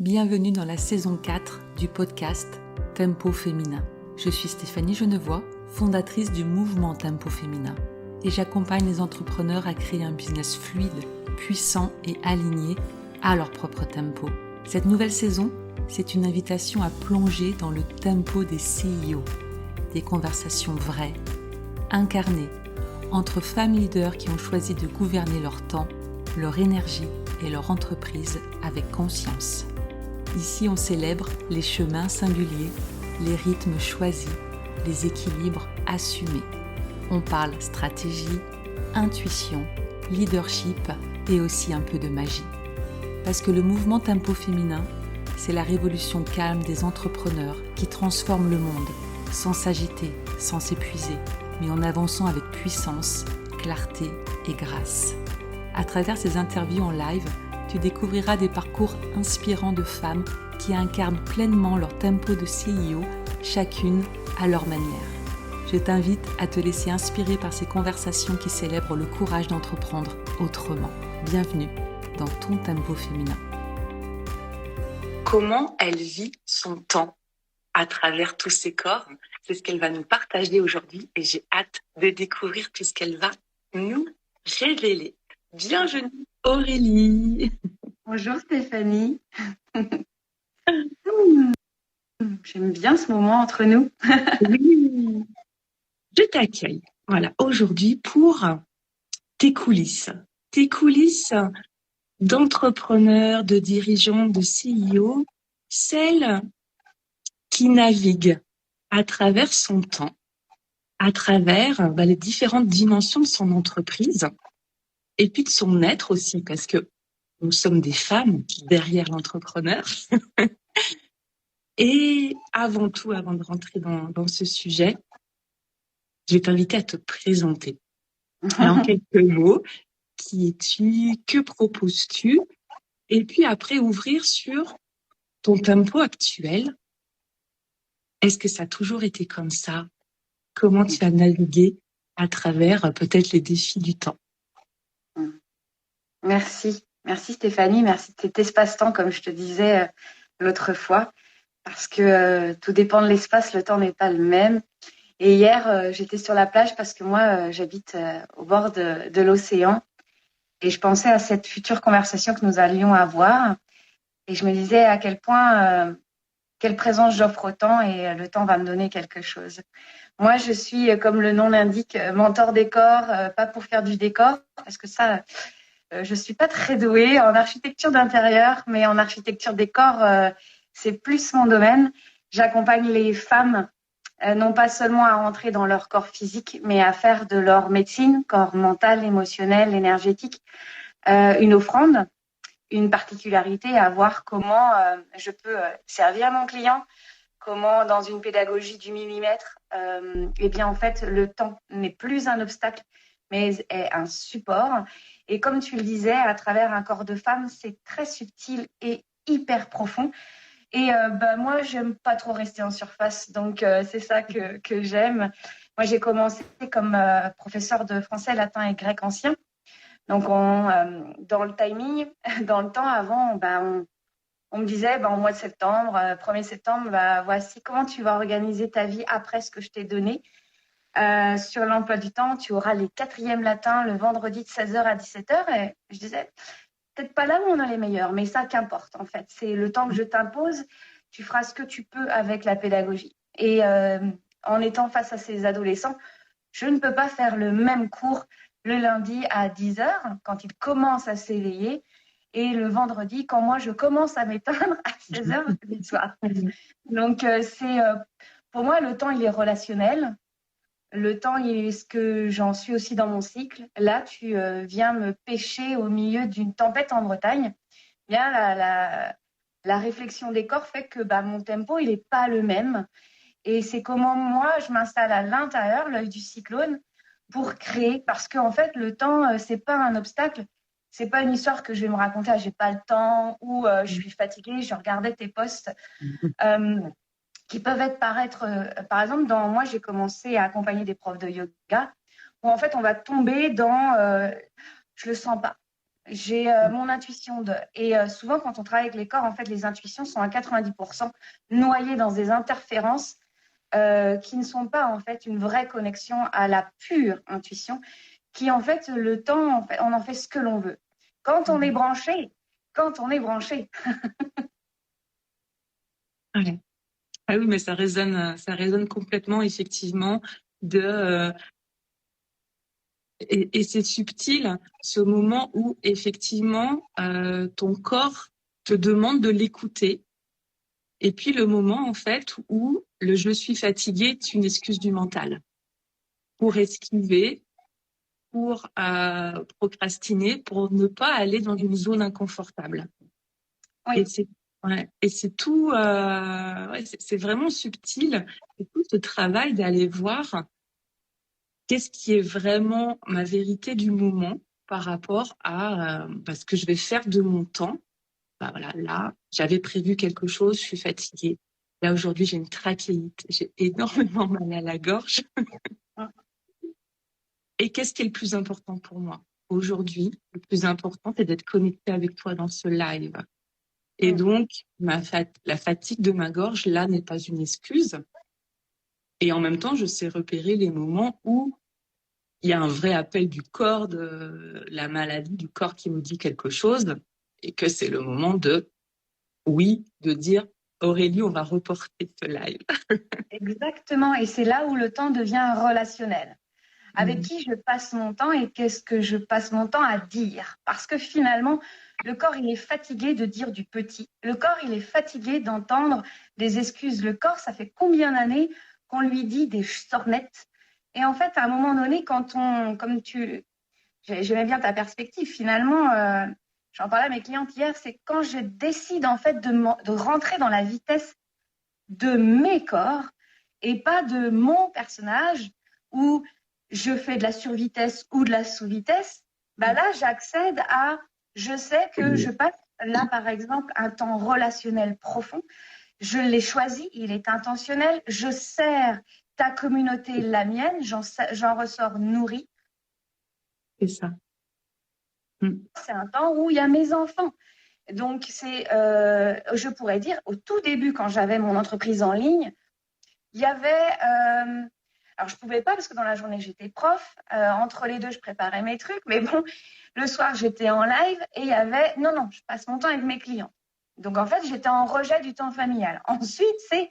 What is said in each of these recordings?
Bienvenue dans la saison 4 du podcast Tempo Féminin. Je suis Stéphanie Genevois, fondatrice du mouvement Tempo Féminin et j'accompagne les entrepreneurs à créer un business fluide, puissant et aligné à leur propre tempo. Cette nouvelle saison, c'est une invitation à plonger dans le tempo des CEO, des conversations vraies, incarnées, entre femmes leaders qui ont choisi de gouverner leur temps, leur énergie et leur entreprise avec conscience. Ici, on célèbre les chemins singuliers, les rythmes choisis, les équilibres assumés. On parle stratégie, intuition, leadership et aussi un peu de magie. Parce que le mouvement Tempo Féminin, c'est la révolution calme des entrepreneurs qui transforment le monde sans s'agiter, sans s'épuiser, mais en avançant avec puissance, clarté et grâce. À travers ces interviews en live, tu découvriras des parcours inspirants de femmes qui incarnent pleinement leur tempo de CEO, chacune à leur manière. Je t'invite à te laisser inspirer par ces conversations qui célèbrent le courage d'entreprendre autrement. Bienvenue dans ton tempo féminin. Comment elle vit son temps à travers tous ses corps? C'est ce qu'elle va nous partager aujourd'hui et j'ai hâte de découvrir tout ce qu'elle va nous révéler. Bienvenue Aurélie. Bonjour Stéphanie. J'aime bien ce moment entre nous. Oui, je t'accueille. Voilà, aujourd'hui pour tes coulisses. Tes coulisses d'entrepreneur, de dirigeant, de CEO, celle qui navigue à travers son temps, à travers les différentes dimensions de son entreprise et puis de son être aussi, parce que nous sommes des femmes derrière l'entrepreneur. Et avant tout, avant de rentrer dans ce sujet, je vais t'inviter à te présenter. En quelques mots, qui es-tu? Que proposes-tu? Et puis après, ouvrir sur ton tempo actuel. Est-ce que ça a toujours été comme ça? Comment tu as navigué à travers peut-être les défis du temps? Merci Stéphanie, merci de cet espace-temps, comme je te disais l'autre fois, parce que tout dépend de l'espace, le temps n'est pas le même. Et hier, j'étais sur la plage parce que moi, j'habite au bord de l'océan et je pensais à cette future conversation que nous allions avoir et je me disais à quel point, quelle présence j'offre au temps et le temps va me donner quelque chose. Moi, je suis, comme le nom l'indique, mentor décor, pas pour faire du décor, parce que ça, je suis pas très douée en architecture d'intérieur, mais en architecture décor, c'est plus mon domaine. J'accompagne les femmes, non pas seulement à rentrer dans leur corps physique, mais à faire de leur médecine, corps mental, émotionnel, énergétique, une offrande, une particularité, à voir comment je peux servir mon client, comment dans une pédagogie du millimètre, eh bien en fait le temps n'est plus un obstacle, mais est un support. Et comme tu le disais, à travers un corps de femme, c'est très subtil et hyper profond. Et moi, j'aime pas trop rester en surface, donc c'est ça que j'aime. Moi, j'ai commencé comme professeur de français, latin et grec ancien. Donc, dans le timing, dans le temps avant, on me disait, au mois de septembre, 1er septembre, voici comment tu vas organiser ta vie après ce que je t'ai donné. Sur l'emploi du temps, tu auras les 4e latins le vendredi de 16h à 17h. Et je disais, peut-être pas là où on a les meilleurs, mais ça, qu'importe en fait. C'est le temps que je t'impose, tu feras ce que tu peux avec la pédagogie. Et en étant face à ces adolescents, je ne peux pas faire le même cours le lundi à 10h, quand ils commencent à s'éveiller, et le vendredi, quand moi, je commence à m'éteindre à 16h du soir. Donc, pour moi, le temps, il est relationnel. Le temps, il est ce que j'en suis aussi dans mon cycle. Là, tu viens me pêcher au milieu d'une tempête en Bretagne. Bien, la réflexion des corps fait que mon tempo, il n'est pas le même. Et c'est comment moi, je m'installe à l'intérieur, l'œil du cyclone, pour créer. Parce qu'en fait, le temps, c'est pas un obstacle. C'est pas une histoire que je vais me raconter, j'ai pas le temps, ou je suis fatiguée, je regardais tes posts. Qui peuvent paraître, par exemple, moi, j'ai commencé à accompagner des profs de yoga, où en fait, on va tomber dans je le sens pas. J'ai mon intuition et souvent quand on travaille avec les corps, en fait, les intuitions sont à 90% noyées dans des interférences qui ne sont pas en fait une vraie connexion à la pure intuition, qui en fait le temps, en fait, on en fait ce que l'on veut. Quand on est branché, quand on est branché. Ouais. Ah oui, mais ça résonne complètement, effectivement, et c'est subtil, ce moment où, effectivement, ton corps te demande de l'écouter. Et puis le moment, en fait, où le je suis fatigué est une excuse du mental pour esquiver, pour procrastiner, pour ne pas aller dans une zone inconfortable. Oui. Et c'est tout, c'est vraiment subtil. Et tout ce travail d'aller voir qu'est-ce qui est vraiment ma vérité du moment par rapport à ce que je vais faire de mon temps. Bah voilà, là, j'avais prévu quelque chose, je suis fatiguée. Là, aujourd'hui, j'ai une trachéite, j'ai énormément mal à la gorge. Et qu'est-ce qui est le plus important pour moi? Aujourd'hui, le plus important, c'est d'être connecté avec toi dans ce live. Et donc, la fatigue de ma gorge, là, n'est pas une excuse. Et en même temps, je sais repérer les moments où il y a un vrai appel du corps, de la maladie du corps qui me dit quelque chose, et que c'est le moment de dire, Aurélie, on va reporter ce live. Exactement. Et c'est là où le temps devient relationnel. Avec qui je passe mon temps et qu'est-ce que je passe mon temps à dire. Parce que finalement, le corps, il est fatigué de dire du petit. Le corps, il est fatigué d'entendre des excuses. Le corps, ça fait combien d'années qu'on lui dit des sornettes. Et en fait, à un moment donné, j'aimais bien ta perspective, finalement, j'en parlais à mes clientes hier, c'est quand je décide en fait de rentrer dans la vitesse de mes corps et pas de mon personnage où je fais de la survitesse ou de la sous-vitesse, bah là, j'accède à, je sais que je passe là, par exemple, un temps relationnel profond. Je l'ai choisi, il est intentionnel. Je sers ta communauté, la mienne, j'en ressors nourrie. C'est ça. C'est un temps où il y a mes enfants. Donc, je pourrais dire, au tout début, quand j'avais mon entreprise en ligne, il y avait... alors, je ne pouvais pas parce que dans la journée, j'étais prof. Entre les deux, je préparais mes trucs. Mais bon, le soir, j'étais en live et il y avait... Non, je passe mon temps avec mes clients. Donc, en fait, j'étais en rejet du temps familial. Ensuite, c'est...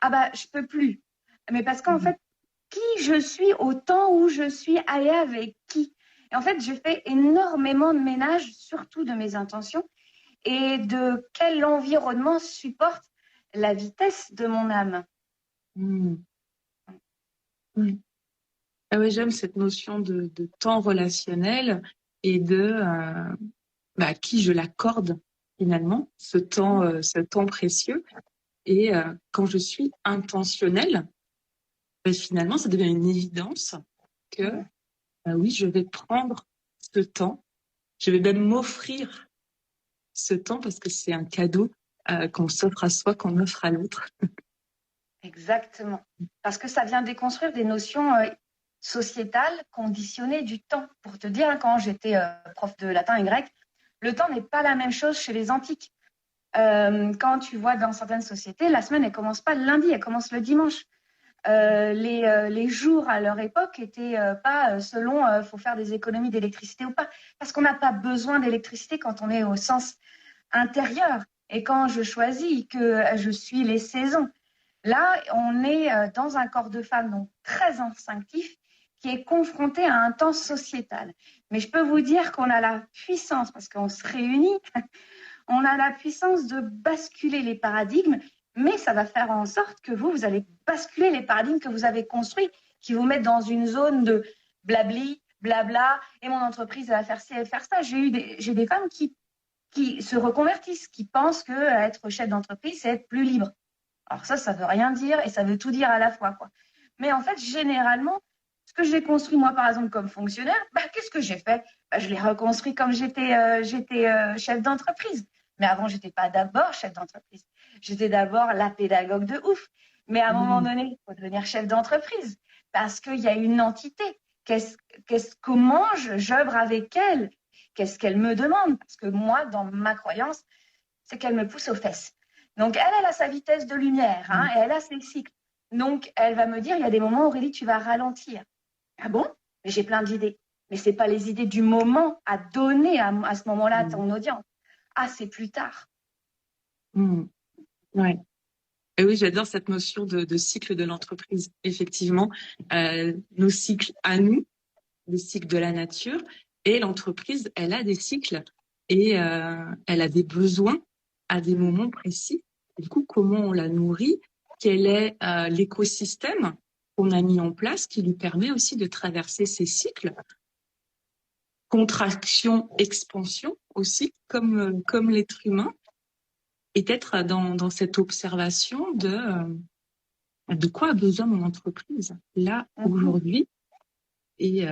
Ah bah, je peux plus. Mais parce qu'en fait, qui je suis au temps où je suis allée avec qui. Et en fait, je fais énormément de ménage, surtout de mes intentions et de quel environnement supporte la vitesse de mon âme. Ah ouais, j'aime cette notion de temps relationnel et de à qui je l'accorde finalement, ce temps précieux. Et quand je suis intentionnelle, finalement, ça devient une évidence que oui, je vais prendre ce temps, je vais même m'offrir ce temps parce que c'est un cadeau qu'on s'offre à soi, qu'on offre à l'autre. Exactement. Parce que ça vient déconstruire des notions sociétales conditionnées du temps. Pour te dire, quand j'étais prof de latin et grec, le temps n'est pas la même chose chez les antiques. Quand tu vois dans certaines sociétés, la semaine, elle commence pas le lundi, elle commence le dimanche. Les jours à leur époque étaient pas selon faut faire des économies d'électricité ou pas, parce qu'on n'a pas besoin d'électricité quand on est au sens intérieur. Et quand je choisis que je suis les saisons, là, on est dans un corps de femme donc très instinctif qui est confronté à un temps sociétal. Mais je peux vous dire qu'on a la puissance, parce qu'on se réunit, on a la puissance de basculer les paradigmes, mais ça va faire en sorte que vous allez basculer les paradigmes que vous avez construits, qui vous mettent dans une zone de blabli, blabla, et mon entreprise va faire ci, elle va faire ça. J'ai des femmes qui se reconvertissent, qui pensent que être chef d'entreprise, c'est être plus libre. Alors ça veut rien dire et ça veut tout dire à la fois, quoi. Mais en fait, généralement, ce que j'ai construit moi, par exemple, comme fonctionnaire, qu'est-ce que j'ai fait? Je l'ai reconstruit comme j'étais chef d'entreprise. Mais avant, j'étais pas d'abord chef d'entreprise. J'étais d'abord la pédagogue de ouf. Mais à un moment donné, il faut devenir chef d'entreprise parce qu'il y a une entité. Comment j'œuvre avec elle? qu'est-ce qu'elle me demande? Parce que moi, dans ma croyance, c'est qu'elle me pousse aux fesses. Donc, elle a sa vitesse de lumière, hein, et elle a ses cycles. Donc, elle va me dire, il y a des moments, Aurélie, tu vas ralentir. Ah bon? Mais j'ai plein d'idées. Mais ce n'est pas les idées du moment à donner à ce moment-là à ton audience. Ah, c'est plus tard. Ouais. Et oui, j'adore cette notion de cycle de l'entreprise. Effectivement, nos cycles à nous, les cycles de la nature, et l'entreprise, elle a des cycles et elle a des besoins à des moments précis. Et du coup, comment on la nourrit? Quel est l'écosystème qu'on a mis en place qui lui permet aussi de traverser ces cycles? Contraction, expansion aussi, comme l'être humain, et d'être dans cette observation de quoi a besoin mon entreprise là, aujourd'hui, et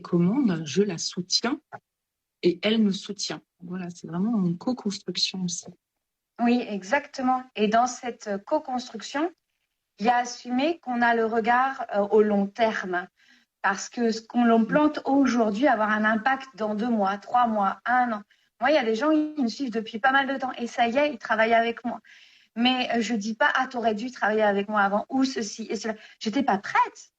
comment je la soutiens et elle me soutient. Voilà, c'est vraiment une co-construction aussi. Oui, exactement. Et dans cette co-construction, il y a assumé qu'on a le regard au long terme. Parce que ce qu'on l'on plante aujourd'hui va avoir un impact dans 2 mois, 3 mois, 1 an. Moi, il y a des gens qui me suivent depuis pas mal de temps et ça y est, ils travaillent avec moi. Mais je dis pas, ah, t'aurais dû travailler avec moi avant, ou ceci et cela. J'étais pas prête.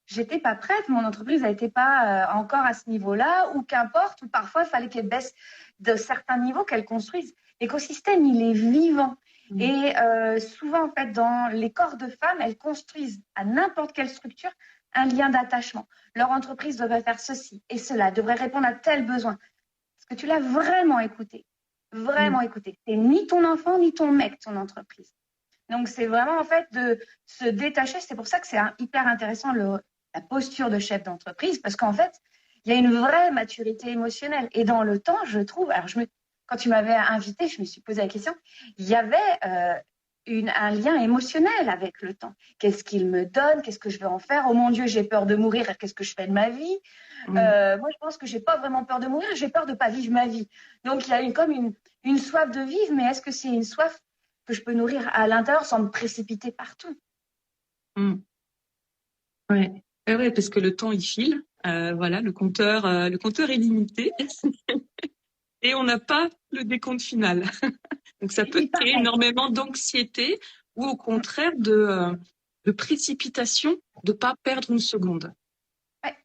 J'étais pas prête. Mon entreprise n'était pas encore à ce niveau-là, ou qu'importe, ou parfois, il fallait qu'elle baisse de certains niveaux, qu'elle construise. L'écosystème, il est vivant. Et souvent, en fait, dans les corps de femmes, elles construisent à n'importe quelle structure un lien d'attachement. Leur entreprise devrait faire ceci et cela, devrait répondre à tel besoin. Parce que tu l'as vraiment écouté. Vraiment écouté. C'est ni ton enfant, ni ton mec, ton entreprise. Donc, c'est vraiment, en fait, de se détacher. C'est pour ça que c'est hyper intéressant, la posture de chef d'entreprise, parce qu'en fait, il y a une vraie maturité émotionnelle. Et dans le temps, je trouve, alors quand tu m'avais invité, je me suis posé la question, il y avait un lien émotionnel avec le temps. Qu'est-ce qu'il me donne? Qu'est-ce que je veux en faire? Oh mon Dieu, j'ai peur de mourir. Qu'est-ce que je fais de ma vie? Moi, je pense que j'ai pas vraiment peur de mourir. J'ai peur de pas vivre ma vie. Donc, il y a comme une soif de vivre, mais est-ce que c'est une soif que je peux nourrir à l'intérieur sans me précipiter partout? Ouais. Ouais, parce que le temps il file. Voilà, le compteur est limité et on n'a pas le décompte final. Donc ça peut créer énormément d'anxiété ou au contraire de précipitation, de pas perdre une seconde. Ouais.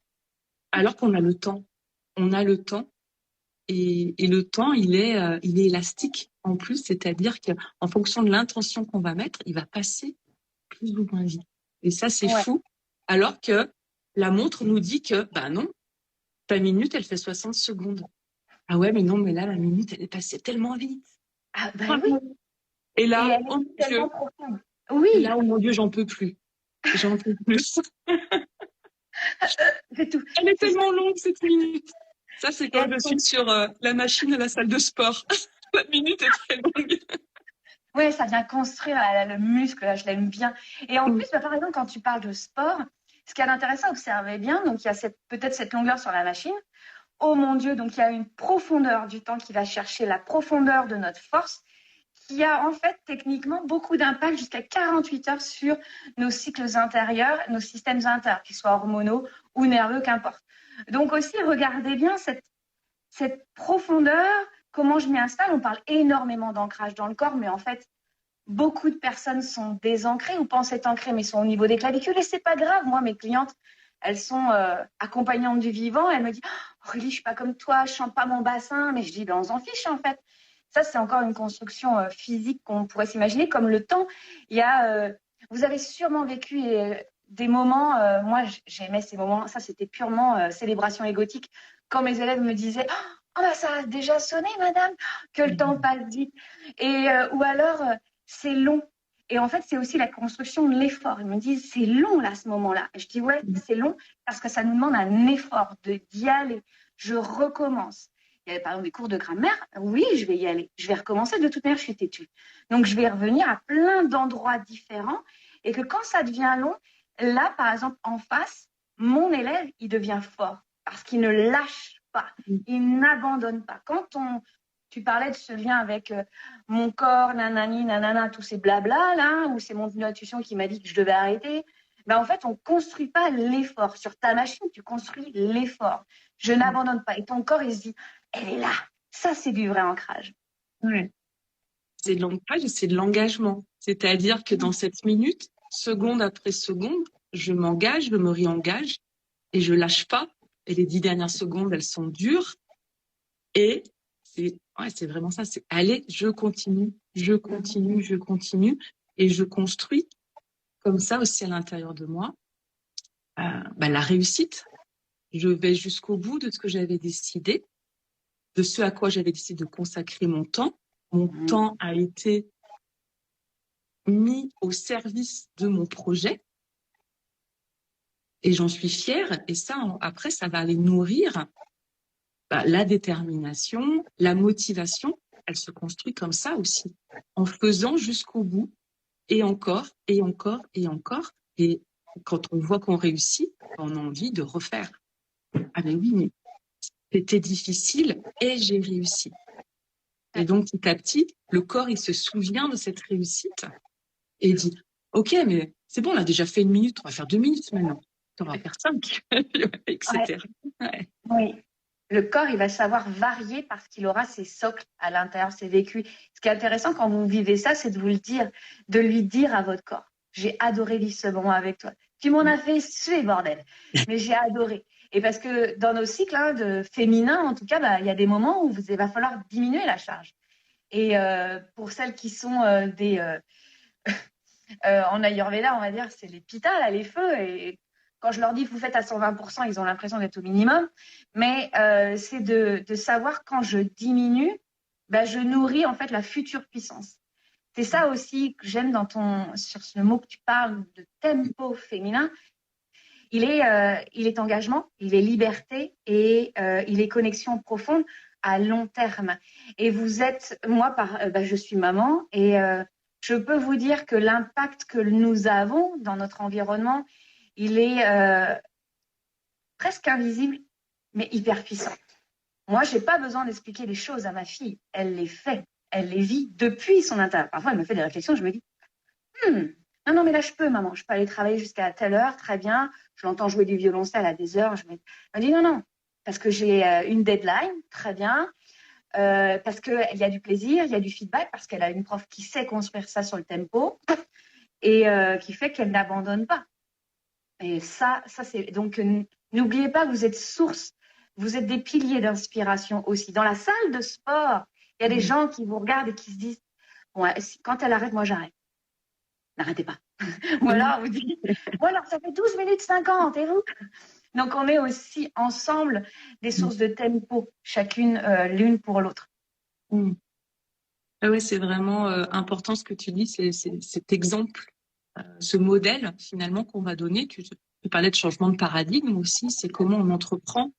Alors qu'on a le temps. On a le temps et le temps il est élastique en plus, c'est-à-dire qu'en fonction de l'intention qu'on va mettre, il va passer plus ou moins vite. Et ça c'est fou. Alors que la montre nous dit que bah non, ta minute elle fait 60 secondes. Ah ouais, mais non, mais là la minute elle est passée tellement vite. Ah bah oui. Et là, oh mon Dieu. Oui. Et là, oh mon Dieu, j'en peux plus. J'en peux plus. C'est tout. Elle est tellement longue, cette minute. Ça, c'est quand je suis sur la machine à la salle de sport. La minute est très longue. Oui, ça vient construire le muscle, là, je l'aime bien. Et en plus, par exemple, quand tu parles de sport, ce qui est intéressant, observez bien, donc il y a peut-être cette longueur sur la machine. Oh mon Dieu, donc il y a une profondeur du temps qui va chercher la profondeur de notre force, qui a en fait techniquement beaucoup d'impact jusqu'à 48 heures sur nos cycles intérieurs, nos systèmes intérieurs, qu'ils soient hormonaux ou nerveux, qu'importe. Donc aussi, regardez bien cette profondeur, comment je m'y installe. On parle énormément d'ancrage dans le corps, mais en fait, beaucoup de personnes sont désancrées ou pensent être ancrées, mais sont au niveau des clavicules. Et c'est pas grave. Moi, mes clientes, elles sont accompagnantes du vivant. Elles me disent oh, Aurélie, je suis pas comme toi, je sens pas mon bassin. Mais je dis on s'en fiche en fait. Ça, c'est encore une construction physique qu'on pourrait s'imaginer. Comme le temps, il y a, vous avez sûrement vécu des moments. Moi, j'aimais ces moments. Ça, c'était purement célébration égotique. Quand mes élèves me disaient oh bah ça a déjà sonné, madame, que le temps passe vite. Et ou alors c'est long. Et en fait, c'est aussi la construction de l'effort. Ils me disent c'est long là, ce moment-là. Et je dis ouais, c'est long parce que ça nous demande un effort d'y aller. Je recommence. Il y avait par exemple des cours de grammaire. Oui, je vais y aller. Je vais recommencer. De toute manière, je suis têtue. Donc, je vais revenir à plein d'endroits différents. Et que quand ça devient long, là, par exemple, en face, mon élève, il devient fort parce qu'il ne lâche pas. Il n'abandonne pas. Tu parlais de ce lien avec mon corps, nanani, nanana, tous ces blabla, là, où c'est mon intuition qui m'a dit que je devais arrêter. Ben, en fait, on ne construit pas l'effort. Sur ta machine, tu construis l'effort. Je n'abandonne pas. Et ton corps, il se dit, elle est là. Ça, c'est du vrai ancrage. Ouais. C'est de l'ancrage et c'est de l'engagement. C'est-à-dire que dans cette minute, seconde après seconde, je m'engage, je me réengage et je lâche pas. Et les 10 dernières secondes, elles sont dures. Et c'est vraiment ça. C'est allez, je continue. Et je construis comme ça aussi à l'intérieur de moi la réussite. Je vais jusqu'au bout de ce que j'avais décidé, de ce à quoi j'avais décidé de consacrer mon temps. Mon temps a été mis au service de mon projet et j'en suis fière. Et ça, après, ça va aller nourrir la détermination, la motivation. Elle se construit comme ça aussi, en faisant jusqu'au bout et encore, et encore, et encore. Et quand on voit qu'on réussit, on a envie de refaire. Ah mais oui, mais c'était difficile et j'ai réussi. Et donc, petit à petit, le corps, il se souvient de cette réussite et il dit, OK, mais c'est bon, on a déjà fait 1 minute, on va faire 2 minutes maintenant. On va faire 5, etc. Ouais. Oui. Le corps, il va savoir varier parce qu'il aura ses socles à l'intérieur, ses vécus. Ce qui est intéressant quand vous vivez ça, c'est de vous le dire, de lui dire à votre corps, j'ai adoré vivre ce moment avec toi. Tu m'en as fait suer, bordel. Mais j'ai adoré. Et parce que dans nos cycles de féminin, en tout cas, il y a des moments où il va falloir diminuer la charge. Et pour celles qui sont en Ayurveda, on va dire, c'est les pitas, là, les feux. Et quand je leur dis vous faites à 120%, ils ont l'impression d'être au minimum. Mais c'est de savoir quand je diminue, je nourris en fait la future puissance. C'est ça aussi que j'aime sur ce mot que tu parles de tempo féminin. Il est engagement, il est liberté et il est connexion profonde à long terme. Et vous êtes, moi, je suis maman et je peux vous dire que l'impact que nous avons dans notre environnement, il est presque invisible, mais hyper puissant. Moi, je n'ai pas besoin d'expliquer les choses à ma fille. Elle les fait, elle les vit depuis son intérieur. Parfois, elle me fait des réflexions, je me dis, non, mais là, je peux, maman. Je peux aller travailler jusqu'à telle heure, très bien. Je l'entends jouer du violoncelle à des heures. Elle me dit, non, parce que j'ai une deadline, très bien. Parce qu'il y a du plaisir, il y a du feedback, parce qu'elle a une prof qui sait construire ça sur le tempo et qui fait qu'elle n'abandonne pas. Et ça c'est... Donc, n'oubliez pas que vous êtes source, vous êtes des piliers d'inspiration aussi. Dans la salle de sport, il y a des gens qui vous regardent et qui se disent, bon, quand elle arrête, moi j'arrête. N'arrêtez pas. Ou alors, vous dites, alors ça fait 12 minutes 50, et vous? Donc, on est aussi ensemble des sources de tempo, chacune l'une pour l'autre. Ah ouais, c'est vraiment important ce que tu dis, c'est cet exemple, ce modèle finalement qu'on va donner. Tu parlais de changement de paradigme aussi, c'est comment on entreprend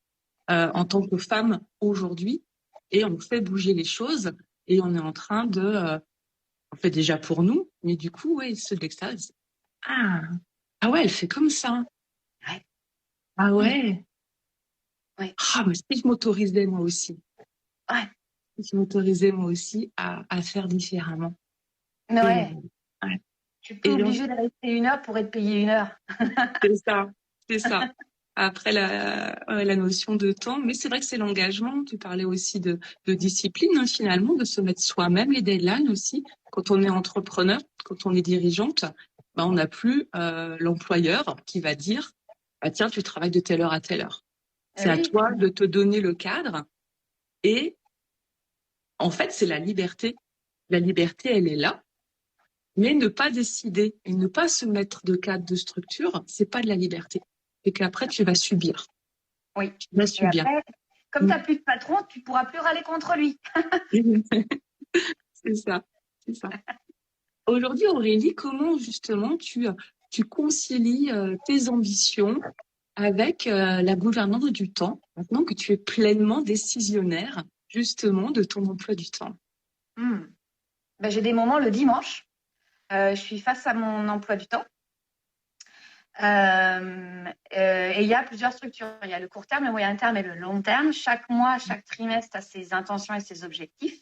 en tant que femme aujourd'hui et on fait bouger les choses et on est en train de, on fait déjà pour nous, mais du coup, ouais, ceux de l'extérieur, ah ouais, elle fait comme ça. Ouais. Ah ouais. Ouais. Ah, mais si je m'autorisais moi aussi. Ouais. Si je m'autorisais moi aussi à faire différemment. Ouais. Ouais. Je suis pas obligée de rester 1 heure pour être payée 1 heure. C'est ça. Après la notion de temps, mais c'est vrai que c'est l'engagement. Tu parlais aussi de discipline, hein, finalement, de se mettre soi-même les deadlines aussi. Quand on est entrepreneur, quand on est dirigeante, on n'a plus l'employeur qui va dire tiens, tu travailles de telle heure à telle heure. C'est à toi de te donner le cadre. Et en fait, c'est la liberté. La liberté, elle est là. Mais ne pas décider et ne pas se mettre de cadre de structure, c'est pas de la liberté. Et qu'après, tu vas subir. Oui. Tu vas subir. Après, comme tu n'as plus de patron, tu ne pourras plus râler contre lui. C'est ça. Aujourd'hui, Aurélie, comment justement tu concilies tes ambitions avec la gouvernance du temps, maintenant que tu es pleinement décisionnaire justement de ton emploi du temps? J'ai des moments le dimanche. Je suis face à mon emploi du temps. Et il y a plusieurs structures. Il y a le court terme, le moyen terme et le long terme. Chaque mois, chaque trimestre a ses intentions et ses objectifs.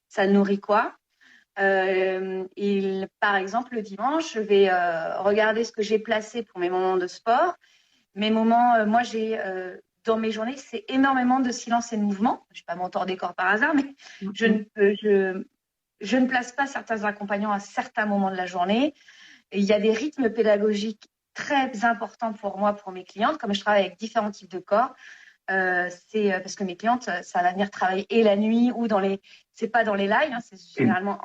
Ça nourrit quoi? Par exemple, le dimanche, je vais regarder ce que j'ai placé pour mes moments de sport. Mes moments, moi, j'ai dans mes journées, c'est énormément de silence et de mouvement. Je ne suis pas mentor des corps par hasard, mais je ne place pas certains accompagnants à certains moments de la journée. Et il y a des rythmes pédagogiques très importants pour moi, pour mes clientes. Comme je travaille avec différents types de corps, c'est parce que mes clientes, ça va venir travailler et la nuit ou c'est pas dans les lives, hein, c'est généralement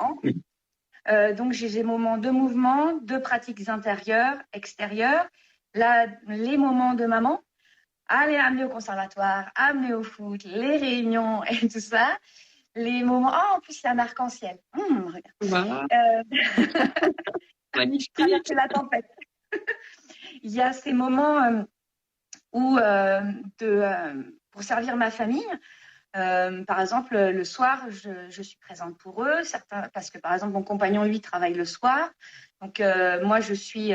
donc j'ai des moments de mouvement, de pratiques intérieures, extérieures. Là, les moments de maman, aller amener au conservatoire, amener au foot, les réunions et tout ça. Les moments, en plus, c'est un arc-en-ciel. Regarde. Voilà. Magnifique. C'est la tempête. Il y a ces moments où, pour servir ma famille, par exemple, le soir, je suis présente pour eux, parce que, par exemple, mon compagnon, lui, travaille le soir. Donc, moi, je suis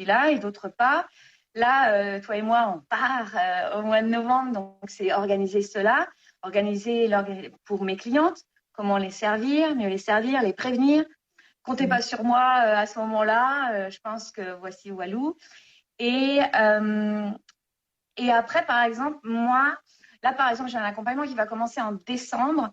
là et d'autres pas. Là, toi et moi, on part au mois de novembre, donc c'est organiser cela, organiser pour mes clientes, comment les servir, mieux les servir, les prévenir. Comptez pas sur moi à ce moment-là, je pense que voici Walou. Et après, par exemple, moi, là, par exemple, j'ai un accompagnement qui va commencer en décembre.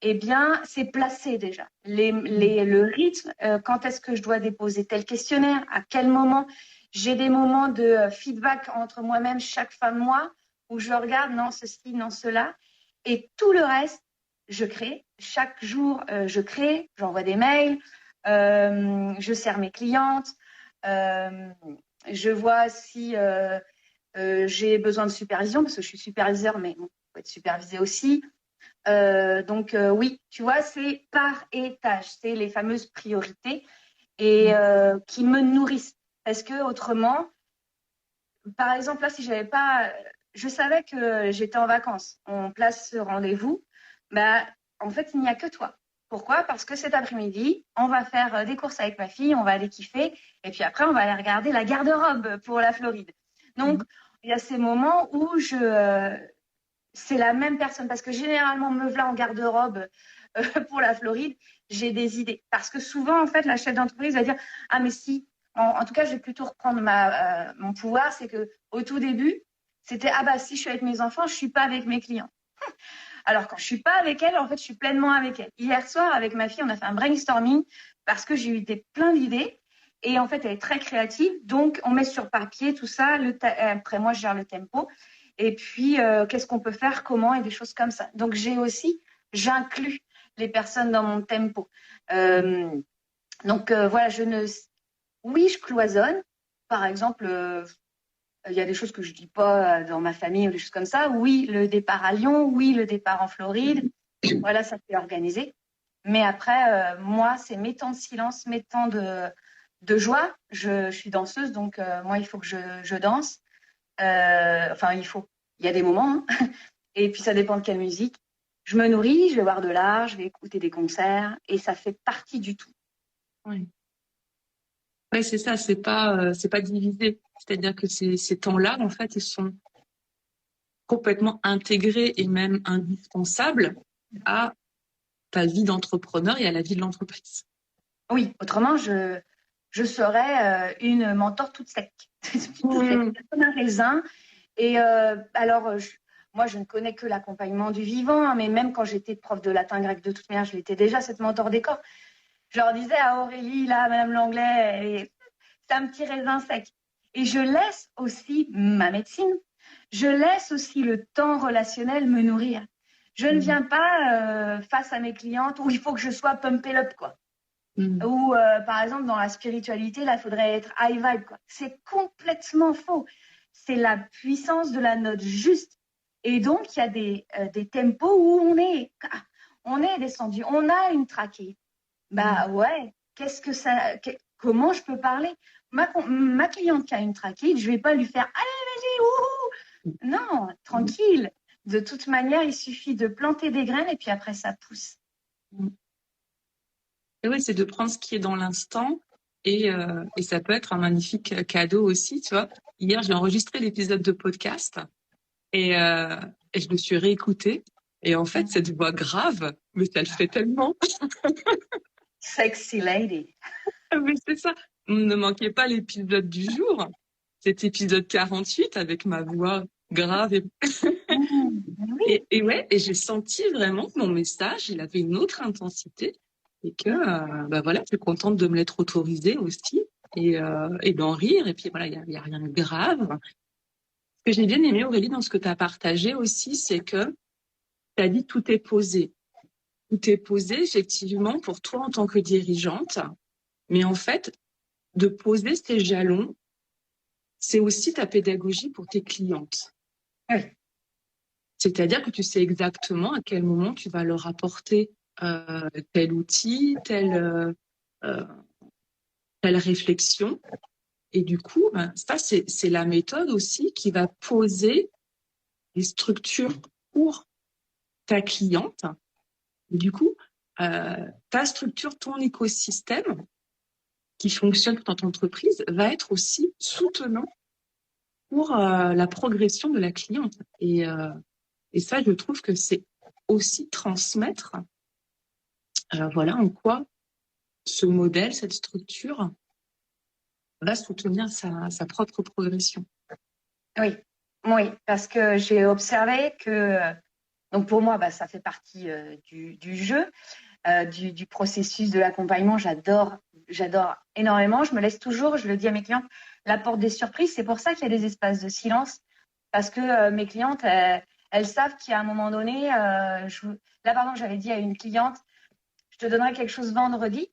Eh bien, c'est placé déjà. Le rythme, quand est-ce que je dois déposer tel questionnaire, à quel moment. J'ai des moments de feedback entre moi-même chaque fin de mois où je regarde, non, ceci, non, cela. Et tout le reste, je crée. Chaque jour, je crée, j'envoie des mails, je sers mes clientes, je vois si j'ai besoin de supervision, parce que je suis superviseur, mais bon, il faut être supervisé aussi. Donc, oui, tu vois, c'est par étage. C'est les fameuses priorités et qui me nourrissent. Parce que autrement, par exemple, là, si j'avais pas, je savais que j'étais en vacances, on place ce rendez-vous, bah, en fait, il n'y a que toi. Pourquoi? Parce que cet après-midi, on va faire des courses avec ma fille, on va aller kiffer, et puis après, on va aller regarder la garde-robe pour la Floride. Donc, il y a ces moments où c'est la même personne, parce que généralement, me voilà en garde-robe pour la Floride, j'ai des idées. Parce que souvent, en fait, la chef d'entreprise va dire, ah, mais si, en tout cas, je vais plutôt reprendre mon pouvoir, c'est que au tout début, c'était, ah bah si je suis avec mes enfants, je suis pas avec mes clients. Alors quand je suis pas avec elle, en fait, je suis pleinement avec elle. Hier soir, avec ma fille, on a fait un brainstorming parce que j'ai eu plein d'idées et en fait, elle est très créative. Donc, on met sur papier tout ça. Après, moi, je gère le tempo. Et puis, qu'est-ce qu'on peut faire, comment et des choses comme ça. Donc, j'inclus les personnes dans mon tempo. Donc, voilà, oui, je cloisonne. Par exemple, il y a des choses que je dis pas dans ma famille ou des choses comme ça. Oui, le départ à Lyon. Oui, le départ en Floride. Voilà, ça fait organiser. Mais après, moi, c'est mes temps de silence, mes temps de joie. Je suis danseuse, donc moi, il faut que je danse. Enfin, il y a des moments. Hein. Et puis, ça dépend de quelle musique. Je me nourris, je vais voir de l'art, je vais écouter des concerts. Et ça fait partie du tout. Oui. Ouais, c'est ça, c'est pas divisé. C'est-à-dire que ces temps-là, en fait, ils sont complètement intégrés et même indispensables à ta vie d'entrepreneur et à la vie de l'entreprise. Oui, autrement, je serais une mentor toute sec. Comme un raisin. Et alors, moi, je ne connais que l'accompagnement du vivant, hein, mais même quand j'étais prof de latin grec de toute manière, je l'étais déjà, cette mentor des corps. Je leur disais à Aurélie, là, Madame Langlais, c'est un petit raisin sec. Et je laisse aussi ma médecine, je laisse aussi le temps relationnel me nourrir. Je ne viens pas face à mes clientes où il faut que je sois pumped up, quoi. Ou par exemple, dans la spiritualité, là, il faudrait être high vibe, quoi. C'est complètement faux. C'est la puissance de la note juste. Et donc, il y a des tempos où on est descendu, on a une trachée. Bah ouais, comment je peux parler? Ma cliente qui a une trachée, je vais pas lui faire allez, vas-y, ouhou. Non, tranquille. De toute manière, il suffit de planter des graines et puis après ça pousse. Et oui, c'est de prendre ce qui est dans l'instant et ça peut être un magnifique cadeau aussi, tu vois. Hier, j'ai enregistré l'épisode de podcast et je me suis réécoutée et en fait, cette voix grave, mais ça le fait tellement. Sexy lady. Mais c'est ça. Ne manquez pas l'épisode du jour. Cet épisode 48 avec ma voix grave. Oui. Et j'ai senti vraiment que mon message, il avait une autre intensité et que, voilà, je suis contente de me l'être autorisé aussi et d'en rire. Et puis voilà, il y a rien de grave. Ce que j'ai bien aimé, Aurélie, dans ce que tu as partagé aussi, c'est que tu as dit tout est posé. Tout est posé, effectivement, pour toi en tant que dirigeante. Mais en fait, de poser ces jalons, c'est aussi ta pédagogie pour tes clientes. Oui. C'est-à-dire que tu sais exactement à quel moment tu vas leur apporter tel outil, telle réflexion. Et du coup, ça, c'est la méthode aussi qui va poser les structures pour ta cliente. Et du coup, ta structure, ton écosystème qui fonctionne dans ton entreprise va être aussi soutenant pour la progression de la cliente. Et ça, je trouve que c'est aussi transmettre, voilà en quoi ce modèle, cette structure va soutenir sa propre progression. Oui, oui, parce que j'ai observé que, donc pour moi, ça fait partie du jeu, du processus de l'accompagnement. J'adore énormément. Je me laisse toujours, je le dis à mes clientes, la porte des surprises. C'est pour ça qu'il y a des espaces de silence, parce que mes clientes, elles savent qu'à un moment donné, là, pardon, j'avais dit à une cliente, je te donnerai quelque chose vendredi.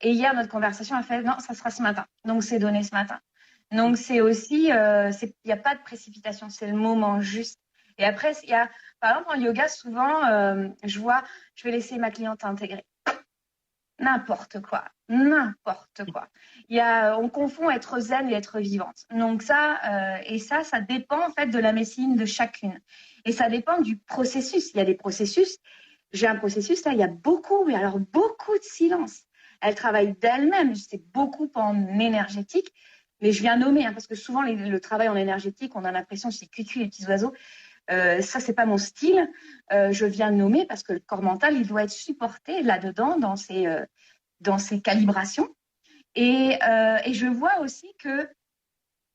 Et hier, notre conversation a fait, non, ça sera ce matin. Donc, c'est donné ce matin. Donc, c'est aussi, il n'y a pas de précipitation, c'est le moment juste. Et après, il y a, par exemple, en yoga, souvent, je vais laisser ma cliente intégrer. N'importe quoi. On confond être zen et être vivante. Donc ça dépend en fait de la médecine de chacune. Et ça dépend du processus. Il y a des processus. J'ai un processus là, il y a beaucoup, mais alors beaucoup de silence. Elle travaille d'elle-même. C'est beaucoup en énergétique. Mais je viens nommer, parce que souvent le travail en énergétique, on a l'impression que c'est cucu les petits oiseaux. Ça, c'est pas mon style. Je viens nommer parce que le corps mental, il doit être supporté là-dedans dans ses calibrations. Et je vois aussi que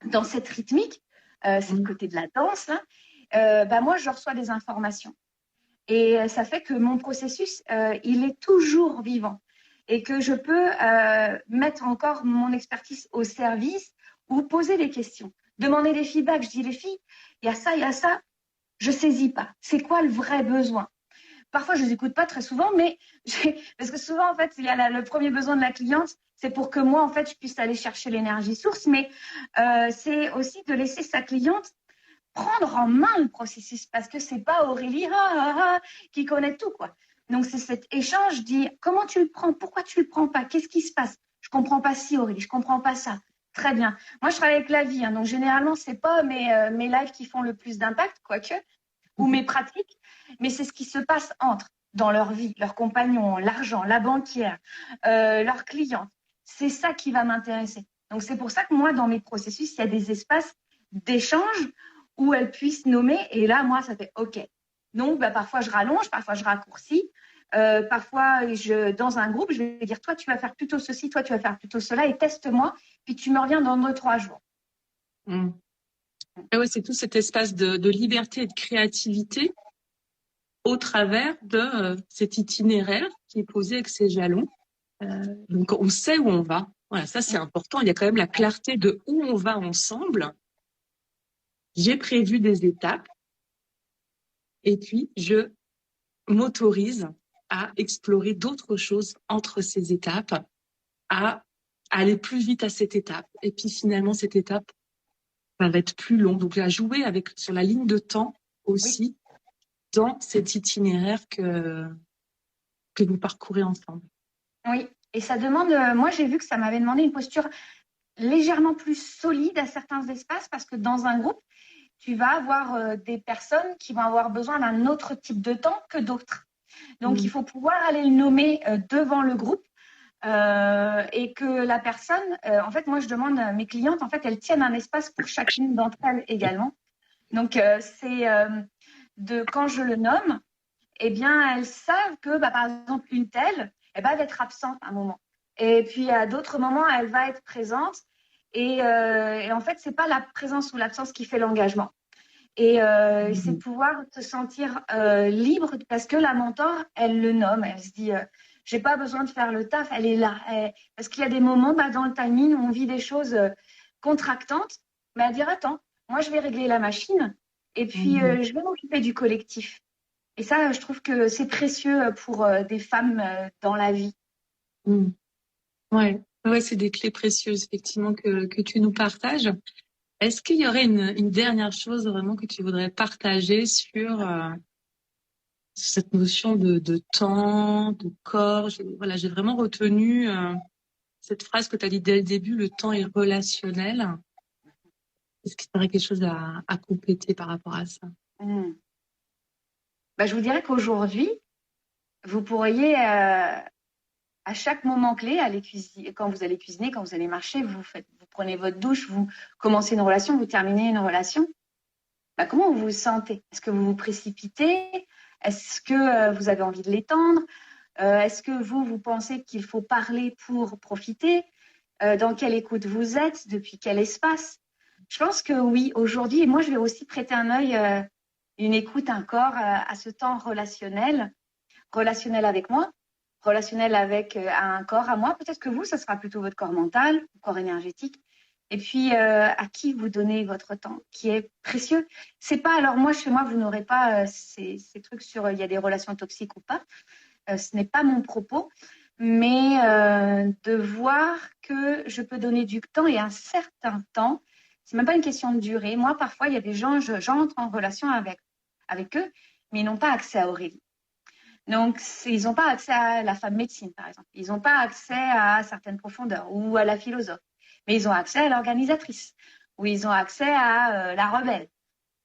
dans cette rythmique, c'est le côté de la danse, là, moi, je reçois des informations. Et ça fait que mon processus, il est toujours vivant. Et que je peux mettre encore mon expertise au service ou poser des questions, demander des feedbacks. Je dis, les filles, il y a ça, je saisis pas. C'est quoi le vrai besoin? Parfois, je les écoute pas très souvent, mais parce que souvent, en fait, il y a le premier besoin de la cliente, c'est pour que moi, en fait, je puisse aller chercher l'énergie source, mais c'est aussi de laisser sa cliente prendre en main le processus, parce que c'est pas Aurélie qui connaît tout, quoi. Donc, c'est cet échange, dit comment tu le prends, pourquoi tu le prends pas, qu'est-ce qui se passe? Je comprends pas ci, Aurélie, je comprends pas ça. Très bien. Moi, je travaille avec la vie, donc généralement, c'est pas mes lives qui font le plus d'impact, quoique, ou mes pratiques, mais c'est ce qui se passe dans leur vie, leurs compagnons, l'argent, la banquière, leurs clients. C'est ça qui va m'intéresser. Donc, c'est pour ça que moi, dans mes processus, il y a des espaces d'échange où elles puissent nommer. Et là, moi, ça fait OK. Donc, parfois, je rallonge, parfois, je raccourcis. Parfois, dans un groupe, je vais dire, toi, tu vas faire plutôt ceci, toi, tu vas faire plutôt cela, et teste-moi, puis tu me reviens dans 2-3 jours. Et ouais, c'est tout cet espace de liberté et de créativité au travers de cet itinéraire qui est posé avec ses jalons. Donc, on sait où on va. Voilà, ça, c'est important. Il y a quand même la clarté de où on va ensemble. J'ai prévu des étapes et puis je m'autorise à explorer d'autres choses entre ces étapes, à aller plus vite à cette étape. Et puis finalement, cette étape va être plus longue. Donc, à jouer sur la ligne de temps aussi, dans cet itinéraire que vous parcourez ensemble. Oui, et ça demande, moi j'ai vu que ça m'avait demandé une posture légèrement plus solide à certains espaces, parce que dans un groupe, tu vas avoir des personnes qui vont avoir besoin d'un autre type de temps que d'autres. Donc, il faut pouvoir aller le nommer devant le groupe et que la personne, en fait, moi, je demande à mes clientes, en fait, elles tiennent un espace pour chacune d'entre elles également. Donc, c'est quand je le nomme, eh bien, elles savent que, par exemple, une telle, elle va être absente à un moment. Et puis, à d'autres moments, elle va être présente. Et en fait, c'est pas la présence ou l'absence qui fait l'engagement. Et c'est de pouvoir te sentir libre parce que la mentor, elle le nomme. Elle se dit, j'ai pas besoin de faire le taf, elle est là. Parce qu'il y a des moments dans le timing où on vit des choses contractantes, mais à dire, attends, moi je vais régler la machine et puis je vais m'occuper du collectif. Et ça, je trouve que c'est précieux pour des femmes dans la vie. Ouais, c'est des clés précieuses, effectivement, que tu nous partages. Est-ce qu'il y aurait une dernière chose vraiment que tu voudrais partager sur cette notion de temps, de corps? J'ai vraiment retenu cette phrase que tu as dit dès le début, le temps est relationnel. Est-ce qu'il y aurait quelque chose à compléter par rapport à ça? Je vous dirais qu'aujourd'hui, vous pourriez, à chaque moment clé, quand vous allez cuisiner, quand vous allez marcher, vous prenez votre douche, vous commencez une relation, vous terminez une relation. Comment vous vous sentez? Est-ce que vous vous précipitez? Est-ce que vous avez envie de l'étendre? Est-ce que vous pensez qu'il faut parler pour profiter? Dans quelle écoute vous êtes? Depuis quel espace? Je pense que oui, aujourd'hui, et moi je vais aussi prêter un œil, une écoute, un corps à ce temps relationnel avec moi, relationnel avec un corps à moi. Peut-être que vous, ça sera plutôt votre corps mental, corps énergétique. Et puis, à qui vous donnez votre temps, qui est précieux. C'est pas, alors moi, chez moi, vous n'aurez pas ces trucs sur il y a des relations toxiques ou pas. Ce n'est pas mon propos, mais de voir que je peux donner du temps et un certain temps. C'est même pas une question de durée. Moi, parfois, il y a des gens, j'entre en relation avec eux, mais ils n'ont pas accès à Aurélie. Donc, ils n'ont pas accès à la femme médecine, par exemple. Ils n'ont pas accès à certaines profondeurs ou à la philosophe. Mais ils ont accès à l'organisatrice ou ils ont accès à la rebelle.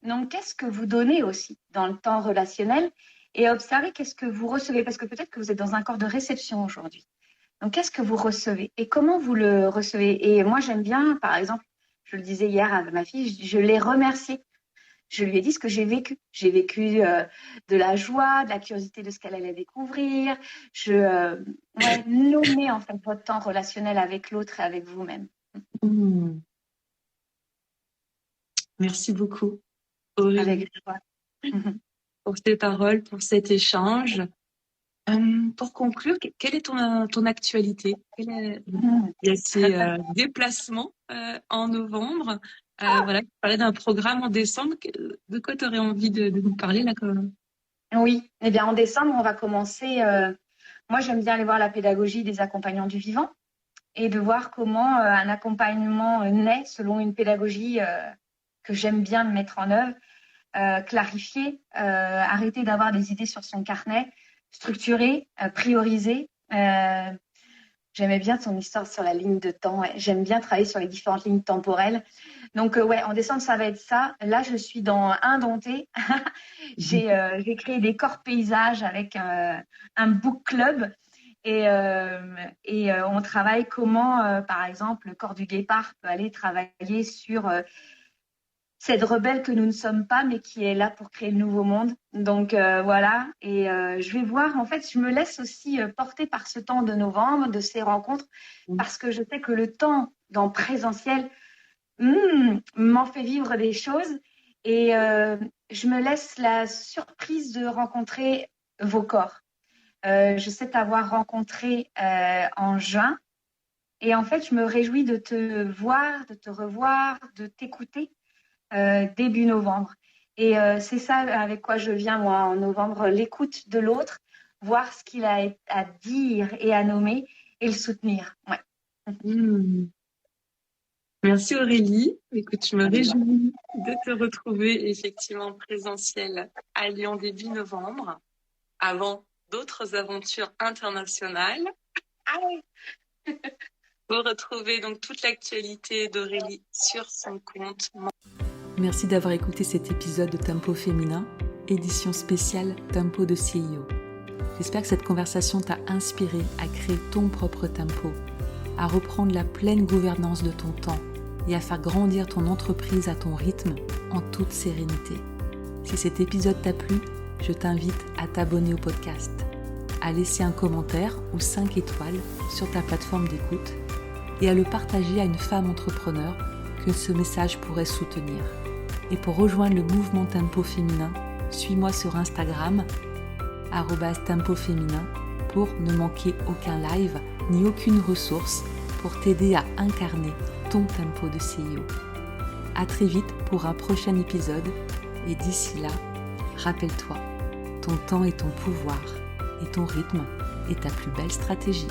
Donc, qu'est-ce que vous donnez aussi dans le temps relationnel et observez qu'est-ce que vous recevez parce que peut-être que vous êtes dans un corps de réception aujourd'hui. Donc, qu'est-ce que vous recevez et comment vous le recevez? Et moi, j'aime bien, par exemple, je le disais hier à ma fille, je l'ai remerciée. Je lui ai dit ce que j'ai vécu. J'ai vécu de la joie, de la curiosité de ce qu'elle allait découvrir. Nommer en fait votre temps relationnel avec l'autre et avec vous-même. Merci beaucoup, Aurélie. Avec joie. Pour ces paroles, pour cet échange. Pour conclure, quelle est ton actualité? Il y a ces déplacements en novembre. Tu parlais d'un programme en décembre. De quoi tu aurais envie de nous parler là Oui, eh bien en décembre, on va commencer. Moi, j'aime bien aller voir la pédagogie des accompagnants du vivant et de voir comment un accompagnement naît selon une pédagogie que j'aime bien mettre en œuvre, clarifier, arrêter d'avoir des idées sur son carnet, structurer, prioriser. J'aimais bien ton histoire sur la ligne de temps. Ouais. J'aime bien travailler sur les différentes lignes temporelles. Donc, en décembre, ça va être ça. Là, je suis dans Indompté. J'ai créé des corps paysages avec un book club. Et on travaille comment, par exemple, le corps du guépard peut aller travailler sur cette rebelle que nous ne sommes pas, mais qui est là pour créer le nouveau monde. Donc voilà, et je vais voir, en fait, je me laisse aussi porter par ce temps de novembre, de ces rencontres, parce que je sais que le temps dans présentiel m'en fait vivre des choses, et je me laisse la surprise de rencontrer vos corps. Je sais t'avoir rencontré en juin, et en fait, je me réjouis de te voir, de te revoir, de t'écouter. Début novembre. Et c'est ça avec quoi je viens, moi, en novembre, l'écoute de l'autre, voir ce qu'il a à dire et à nommer et le soutenir. Ouais. Merci Aurélie. Écoute, je me réjouis de te retrouver effectivement en présentiel à Lyon début novembre, avant d'autres aventures internationales. Vous retrouvez donc toute l'actualité d'Aurélie sur son compte. Merci d'avoir écouté cet épisode de Tempo Féminin, édition spéciale Tempo de CIO. J'espère que cette conversation t'a inspiré à créer ton propre tempo, à reprendre la pleine gouvernance de ton temps et à faire grandir ton entreprise à ton rythme en toute sérénité. Si cet épisode t'a plu, je t'invite à t'abonner au podcast, à laisser un commentaire ou 5 étoiles sur ta plateforme d'écoute et à le partager à une femme entrepreneur que ce message pourrait soutenir. Et pour rejoindre le mouvement Tempo Féminin, suis-moi sur Instagram, @tempoféminin, pour ne manquer aucun live ni aucune ressource pour t'aider à incarner ton tempo de CEO. À très vite pour un prochain épisode et d'ici là, rappelle-toi, ton temps est ton pouvoir et ton rythme est ta plus belle stratégie.